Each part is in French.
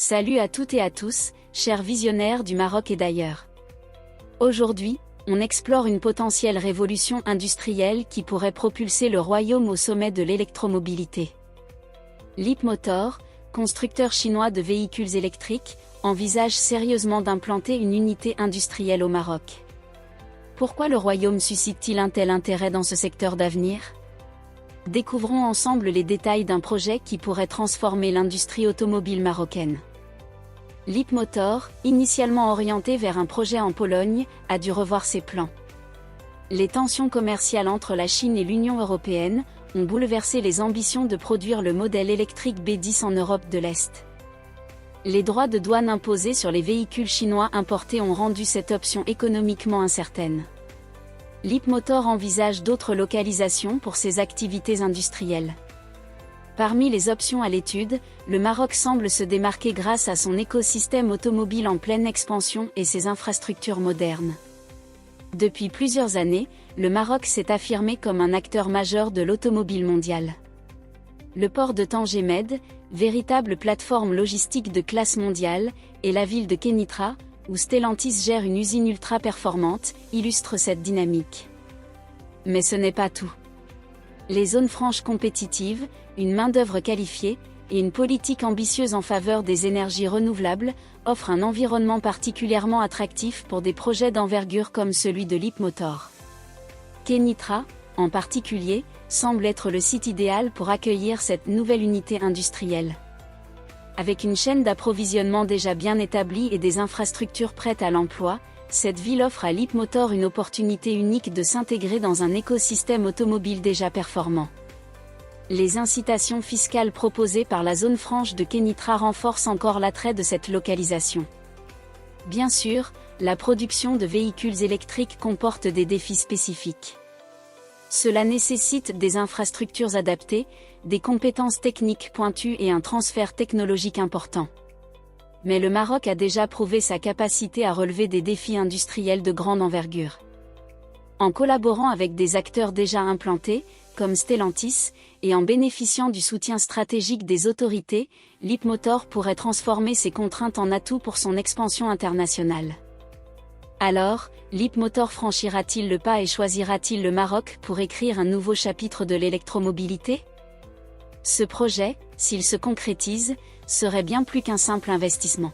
Salut à toutes et à tous, chers visionnaires du Maroc et d'ailleurs. Aujourd'hui, on explore une potentielle révolution industrielle qui pourrait propulser le royaume au sommet de l'électromobilité. Leapmotor, constructeur chinois de véhicules électriques, envisage sérieusement d'implanter une unité industrielle au Maroc. Pourquoi le royaume suscite-t-il un tel intérêt dans ce secteur d'avenir ? Découvrons ensemble les détails d'un projet qui pourrait transformer l'industrie automobile marocaine. Leapmotor, initialement orienté vers un projet en Pologne, a dû revoir ses plans. Les tensions commerciales entre la Chine et l'Union européenne ont bouleversé les ambitions de produire le modèle électrique B10 en Europe de l'Est. Les droits de douane imposés sur les véhicules chinois importés ont rendu cette option économiquement incertaine. Leapmotor envisage d'autres localisations pour ses activités industrielles. Parmi les options à l'étude, le Maroc semble se démarquer grâce à son écosystème automobile en pleine expansion et ses infrastructures modernes. Depuis plusieurs années, le Maroc s'est affirmé comme un acteur majeur de l'automobile mondiale. Le port de Tanger Med, véritable plateforme logistique de classe mondiale, et la ville de Kénitra, où Stellantis gère une usine ultra performante, illustrent cette dynamique. Mais ce n'est pas tout. Les zones franches compétitives, une main-d'œuvre qualifiée, et une politique ambitieuse en faveur des énergies renouvelables, offrent un environnement particulièrement attractif pour des projets d'envergure comme celui de Leapmotor. Kénitra, en particulier, semble être le site idéal pour accueillir cette nouvelle unité industrielle. Avec une chaîne d'approvisionnement déjà bien établie et des infrastructures prêtes à l'emploi, cette ville offre à Leapmotor une opportunité unique de s'intégrer dans un écosystème automobile déjà performant. Les incitations fiscales proposées par la zone franche de Kénitra renforcent encore l'attrait de cette localisation. Bien sûr, la production de véhicules électriques comporte des défis spécifiques. Cela nécessite des infrastructures adaptées, des compétences techniques pointues et un transfert technologique important. Mais le Maroc a déjà prouvé sa capacité à relever des défis industriels de grande envergure. En collaborant avec des acteurs déjà implantés, comme Stellantis, et en bénéficiant du soutien stratégique des autorités, Leapmotor pourrait transformer ses contraintes en atouts pour son expansion internationale. Alors, Leapmotor franchira-t-il le pas et choisira-t-il le Maroc pour écrire un nouveau chapitre de l'électromobilité ? Ce projet, s'il se concrétise, serait bien plus qu'un simple investissement.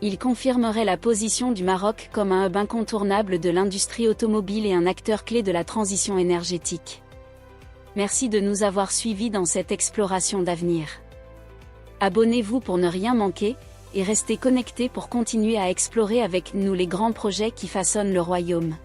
Il confirmerait la position du Maroc comme un hub incontournable de l'industrie automobile et un acteur clé de la transition énergétique. Merci de nous avoir suivis dans cette exploration d'avenir. Abonnez-vous pour ne rien manquer, et restez connectés pour continuer à explorer avec nous les grands projets qui façonnent le royaume.